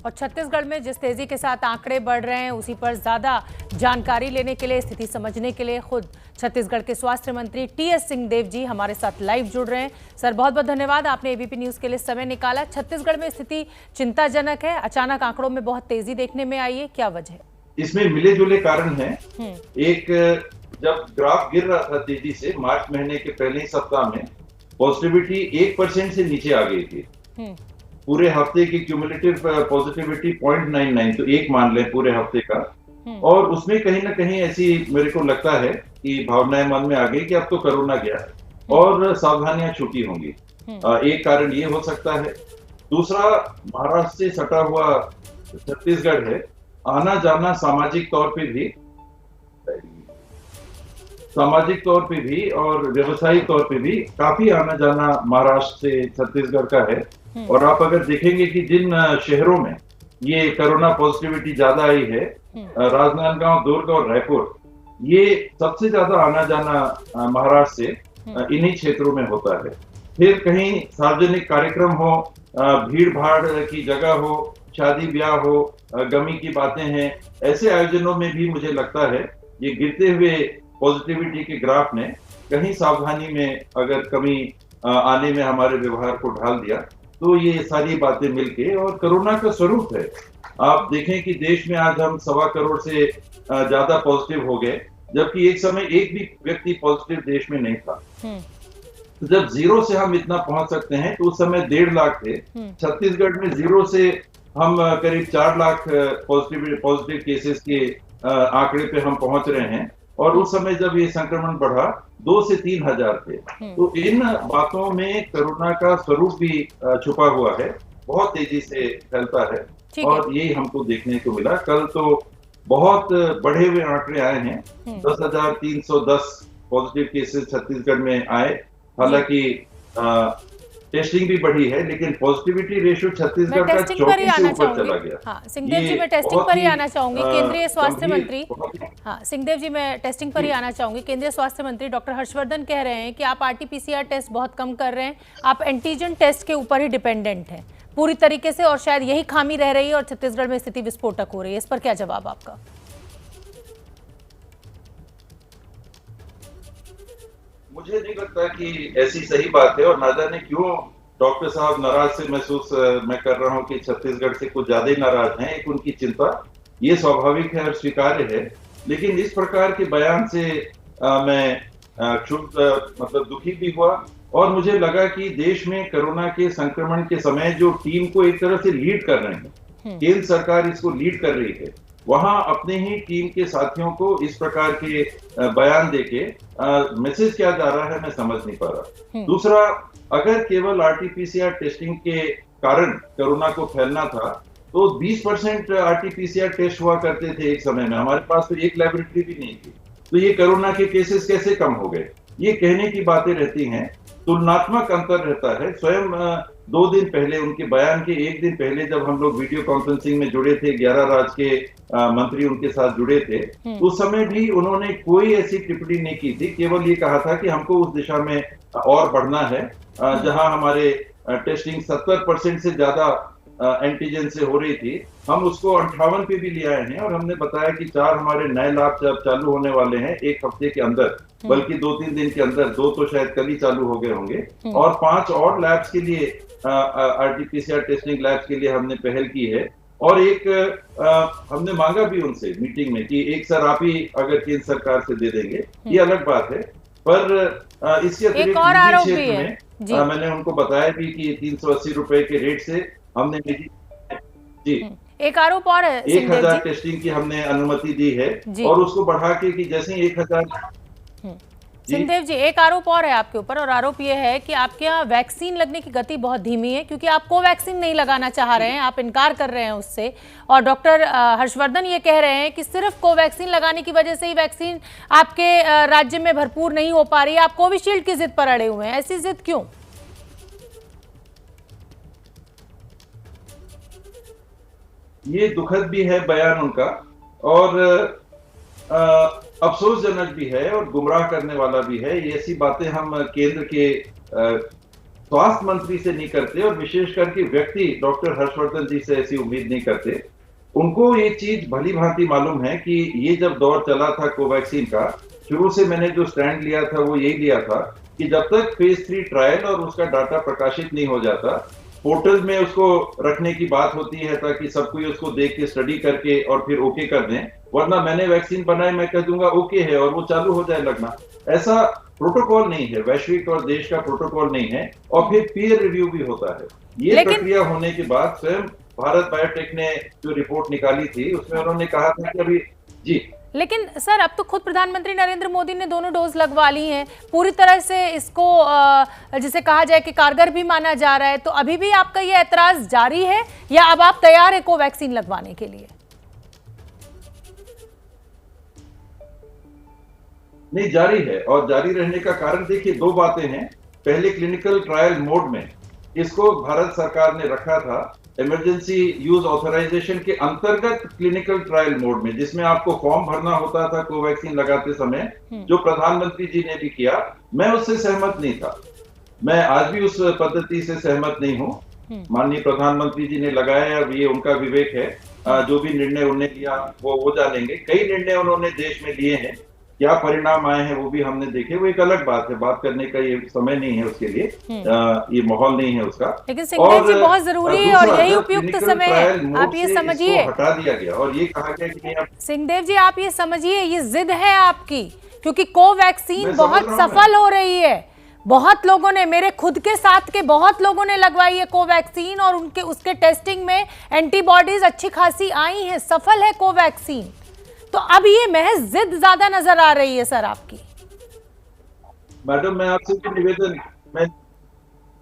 और छत्तीसगढ़ में जिस तेजी के साथ आंकड़े बढ़ रहे हैं उसी पर ज्यादा जानकारी लेने के लिए, स्थिति समझने के लिए खुद छत्तीसगढ़ के स्वास्थ्य मंत्री टीएस सिंहदेव जी हमारे साथ लाइव जुड़ रहे हैं। सर, बहुत बहुत धन्यवाद, आपने एबीपी न्यूज के लिए समय निकाला। छत्तीसगढ़ में स्थिति चिंताजनक है, अचानक आंकड़ों में बहुत तेजी देखने में आई है, क्या वजह है? इसमें मिले जुले कारण हैं। एक, जब ग्राफ गिर रहा था तेजी से मार्च महीने के पहले ही सप्ताह में पॉजिटिविटी 1% से नीचे आ गई थी। पूरे हफ्ते की क्यूमुलेटिव पॉजिटिविटी 0.99, तो एक मान लें पूरे हफ्ते का। और उसमें कहीं ना कहीं ऐसी मेरे को लगता है कि भावनाएं मन में आ गई कि अब तो कोरोना गया है और सावधानियां छूटी होंगी। एक कारण ये हो सकता है। दूसरा, महाराष्ट्र से सटा हुआ छत्तीसगढ़ है, आना जाना सामाजिक तौर पे भी और व्यवसायिक तौर पे भी काफी आना जाना महाराष्ट्र से छत्तीसगढ़ का है। और आप अगर देखेंगे कि जिन शहरों में ये कोरोना पॉजिटिविटी ज्यादा आई है, राजनांदगांव, दुर्ग और रायपुर, ये सबसे ज्यादा आना जाना महाराष्ट्र से इन्हीं क्षेत्रों में होता है। फिर कहीं सार्वजनिक कार्यक्रम हो, भीड़ भाड़ की जगह हो, शादी ब्याह हो, गमी की बातें हैं, ऐसे आयोजनों में भी मुझे लगता है ये गिरते हुए पॉजिटिविटी के ग्राफ ने कहीं सावधानी में अगर कमी आने में हमारे व्यवहार को ढाल दिया, तो ये सारी बातें मिलके और कोरोना का स्वरूप है। आप देखें कि देश में आज हम 1.25 करोड़ से ज्यादा पॉजिटिव हो गए, जबकि एक समय एक भी व्यक्ति पॉजिटिव देश में नहीं था। तो जब जीरो से हम इतना पहुंच सकते हैं, तो उस समय 1.5 लाख थे। छत्तीसगढ़ में जीरो से हम करीब 4 लाख पॉजिटिव केसेस के आंकड़े पे हम पहुंच रहे हैं। और उस समय जब ये संक्रमण बढ़ा 2 से 3 हजार थे। तो इन बातों में कोरोना का स्वरूप भी छुपा हुआ है, बहुत तेजी से फैलता है और यही हमको देखने को मिला। कल तो बहुत बढ़े हुए आंकड़े आए हैं, 10,310 पॉजिटिव केसेस छत्तीसगढ़ में आए। हालांकि टेस्टिंग भी बढ़ी है, लेकिन पॉजिटिविटी रेशियो छत्तीसगढ़ का 34 से ऊपर चला गया। हाँ, सिंहदेव जी, मैं टेस्टिंग पर ही आना चाहूंगी। केंद्रीय स्वास्थ्य मंत्री, हाँ सिंहदेव जी, मैं टेस्टिंग पर ही आना चाहूंगी। केंद्रीय स्वास्थ्य मंत्री डॉक्टर हर्षवर्धन कह रहे हैं कि आप आरटीपीसीआर टेस्ट बहुत कम कर रहे हैं, आप एंटीजन टेस्ट के ऊपर ही डिपेंडेंट हैं पूरी तरीके से, और शायद यही खामी रह रही है और छत्तीसगढ़ में स्थिति विस्फोटक हो रही है। इस पर क्या जवाब आपका? मुझे नहीं लगता कि ऐसी सही बात है, और ना जाने क्यों डॉक्टर साहब नाराज से महसूस मैं कर रहा हूं कि छत्तीसगढ़ से कुछ ज्यादा ही नाराज हैं। एक उनकी चिंता, ये स्वाभाविक है और स्वीकार्य है, लेकिन इस प्रकार के बयान से मैं मतलब दुखी भी हुआ। और मुझे लगा कि देश में कोरोना के संक्रमण के समय जो टीम को एक तरह से लीड कर रहे हैं, केंद्र सरकार इसको लीड कर रही है, वहां अपने ही टीम के साथियों को इस प्रकार के बयान देके मैसेज क्या जा रहा है, मैं समझ नहीं पा रहा। दूसरा, अगर केवल आरटीपीसीआर टेस्टिंग के कारण कोरोना को फैलना था, तो 20% आरटीपीसीआर टेस्ट हुआ करते थे एक समय में। हमारे पास तो एक लेबोरेटरी भी नहीं थी, तो ये कोरोना के केसेस कैसे कम हो गए? ये कहने की बातें रहती हैं, तुलनात्मक अंतर रहता है। स्वयं 2 दिन पहले, उनके बयान के 1 दिन पहले, जब हम लोग वीडियो कॉन्फ्रेंसिंग में जुड़े थे, 11 राज्य के मंत्री उनके साथ जुड़े थे, उस समय भी उन्होंने कोई ऐसी टिप्पणी नहीं की थी। केवल ये कहा था कि हमको उस दिशा में और बढ़ना है जहां हमारे टेस्टिंग 70% से ज्यादा एंटीजन से हो रही थी, हम उसको 58 पे भी ले आए हैं। और हमने बताया कि 4 हमारे नए लैब चालू होने वाले हैं 1 हफ्ते के अंदर, बल्कि 2-3 दिन के अंदर। 2 तो शायद कल ही चालू हो गए होंगे, और 5 और लैब्स के लिए, आरटीपीसीआर टेस्टिंग लैब्स के लिए हमने पहल की है। और एक हमने मांगा भी उनसे मीटिंग में कि एक सर आप ही अगर केंद्र सरकार से दे देंगे, ये अलग बात है। पर इसके अतिरिक्त क्षेत्र में मैंने उनको बताया भी कि 380 रुपए के रेट से हमने जी एक आरोप और है, 1000 टेस्टिंग की हमने अनुमति दी है, और उसको बढ़ा के कि जैसे 1000। सिंहदेव जी, एक आरोप और है आपके ऊपर, और आरोप यह है कि आपके यहाँ वैक्सीन लगने की गति बहुत धीमी है, क्योंकि आप कोवैक्सीन नहीं लगाना चाह रहे हैं, आप इनकार कर रहे हैं उससे। और डॉक्टर हर्षवर्धन ये कह रहे हैं कि सिर्फ कोवैक्सीन लगाने की वजह से ही वैक्सीन आपके राज्य में भरपूर नहीं हो पा रही है, आप कोविशील्ड की जिद पर अड़े हुए हैं। ऐसी जिद क्यों? ये दुखद भी है बयान उनका, और अफसोसजनक भी है, और गुमराह करने वाला भी है। ये ऐसी बातें हम केंद्र के स्वास्थ्य मंत्री से नहीं करते और विशेष करके व्यक्ति डॉक्टर हर्षवर्धन जी से ऐसी उम्मीद नहीं करते। उनको ये चीज भली भांति मालूम है कि ये जब दौर चला था कोवैक्सीन का, शुरू से मैंने जो स्टैंड लिया था वो यही लिया था कि जब तक फेज 3 ट्रायल और उसका डाटा प्रकाशित नहीं हो जाता, पोर्टल में उसको रखने की बात होती है ताकि सब कोई उसको देख के स्टडी करके और फिर ओके कर दें, वरना मैंने वैक्सीन बनाई मैं कह दूंगा ओके है और वो चालू हो जाए लगना। ऐसा प्रोटोकॉल नहीं है, वैश्विक और देश का प्रोटोकॉल नहीं है। और फिर पीयर रिव्यू भी होता है। ये प्रक्रिया होने के बाद स्वयं भारत बायोटेक ने जो रिपोर्ट निकाली थी उसमें उन्होंने कहा था कि अभी जी। लेकिन सर अब तो खुद प्रधानमंत्री नरेंद्र मोदी ने दोनों डोज लगवा ली हैं, पूरी तरह से इसको जिसे कहा जाए कि कारगर भी माना जा रहा है, तो अभी भी आपका ये ऐतराज जारी है या अब आप तैयार है कोवैक्सीन लगवाने के लिए? नहीं, जारी है। और जारी रहने का कारण देखिए, दो बातें हैं। पहले क्लिनिकल ट्रायल मोड में इसको भारत सरकार ने रखा था इमरजेंसी यूज ऑथराइजेशन के अंतर्गत क्लिनिकल ट्रायल मोड में, जिसमें आपको फॉर्म भरना होता था कोवैक्सीन लगाते समय, जो प्रधानमंत्री जी ने भी किया। मैं उससे सहमत नहीं था, मैं आज भी उस पद्धति से सहमत नहीं हूं। माननीय प्रधानमंत्री जी ने लगाया, अब ये उनका विवेक है, जो भी निर्णय उन्होंने लिया वो जानेंगे। कई निर्णय उन्होंने देश में लिए हैं, क्या परिणाम आए हैं वो भी हमने देखे, वो एक अलग बात है, बात करने का ये समय नहीं है उसके लिए, ये माहौल नहीं है उसका। लेकिन सिंहदेव जी बहुत जरूरी है और यही उपयुक्त समय है, आप ये समझिए। हटा दिया गया और ये कहा गया कि सिंहदेव जी आप ये समझिए, ये जिद है आपकी, क्योंकि कोवैक्सीन बहुत सफल हो रही है। बहुत लोगों ने, मेरे खुद के साथ के बहुत लोगों ने लगवाई है कोवैक्सीन और उसके टेस्टिंग में एंटीबॉडीज अच्छी खासी आई हैं, सफल है कोवैक्सीन। तो अब ये महज जिद ज्यादा नजर आ रही है सर आपकी। मैडम, मैं आपसे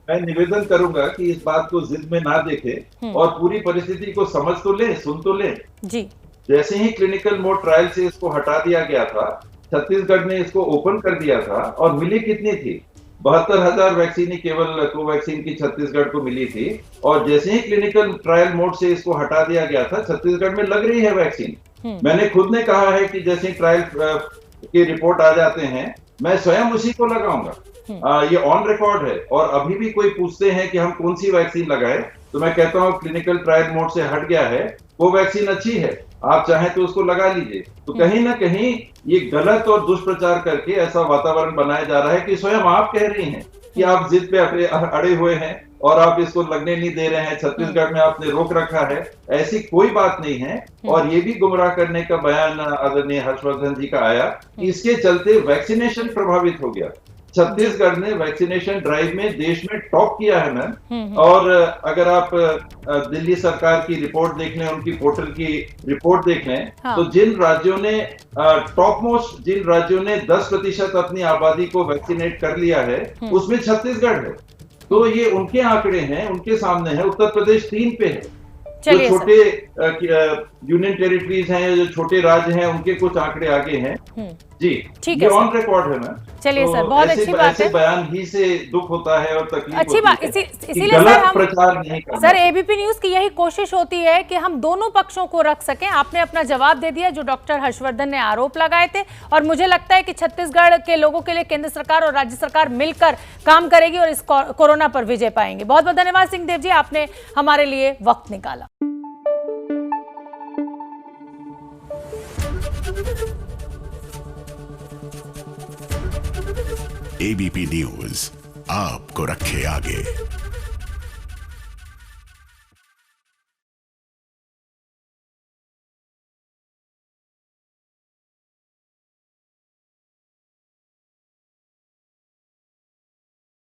मैं निवेदन करूंगा कि इस बात को जिद में ना देखें और पूरी परिस्थिति को समझ तो ले, सुन तो ले जी। जैसे ही क्लिनिकल मोड ट्रायल से इसको हटा दिया गया था, छत्तीसगढ़ ने इसको ओपन कर दिया था और मिली कितनी थी? 72,000 वैक्सीन ही केवल कोवैक्सीन की छत्तीसगढ़ को मिली थी। और जैसे ही क्लिनिकल ट्रायल मोड से इसको हटा दिया गया था, छत्तीसगढ़ में लग रही है वैक्सीन। मैंने खुद ने कहा है कि जैसे ट्रायल की रिपोर्ट आ जाते हैं, मैं स्वयं उसी को लगाऊंगा। ये ऑन रिकॉर्ड है। और अभी भी कोई पूछते हैं कि हम कौन सी वैक्सीन लगाए, तो मैं कहता हूँ क्लिनिकल ट्रायल मोड से हट गया है, वो वैक्सीन अच्छी है, आप चाहें तो उसको लगा लीजिए। तो कहीं ना कहीं ये गलत और दुष्प्रचार करके ऐसा वातावरण बनाया जा रहा है कि स्वयं आप कह रही हैं कि आप जिद पे अड़े हुए हैं और आप इसको लगने नहीं दे रहे हैं, छत्तीसगढ़ में आपने रोक रखा है। ऐसी कोई बात नहीं है। और ये भी गुमराह करने का बयान आदरणीय हर्षवर्धन जी का आया कि इसके चलते वैक्सीनेशन प्रभावित हो गया। छत्तीसगढ़ ने वैक्सीनेशन ड्राइव में देश में टॉप किया है मैम। और अगर आप दिल्ली सरकार की रिपोर्ट देख लें, उनकी पोर्टल की रिपोर्ट देख लें, तो जिन राज्यों ने टॉप मोस्ट, जिन राज्यों ने 10% अपनी आबादी को वैक्सीनेट कर लिया है, उसमें छत्तीसगढ़ है। तो ये उनके आंकड़े हैं, उनके सामने है। उत्तर प्रदेश 3 पे है। जो छोटे यूनियन टेरिटरीज हैं या जो छोटे राज्य हैं, उनके कुछ आंकड़े आगे हैं जी। ठीक है, ऑन रिकॉर्ड है मैम। चलिए सर, बहुत अच्छी बात है। बयान ही से दुख होता है और तकलीफ अच्छी बात, इसीलिए सर हम प्रचार नहीं करना। सर, एबीपी न्यूज की यही कोशिश होती है कि हम दोनों पक्षों को रख सकें। आपने अपना जवाब दे दिया जो डॉक्टर हर्षवर्धन ने आरोप लगाए थे, और मुझे लगता है कि छत्तीसगढ़ के लोगों के लिए केंद्र सरकार और राज्य सरकार मिलकर काम करेगी और इस कोरोना पर विजय पाएंगे। बहुत बहुत धन्यवाद सिंहदेव जी, आपने हमारे लिए वक्त निकाला। एबीपी न्यूज आपको रखे आगे।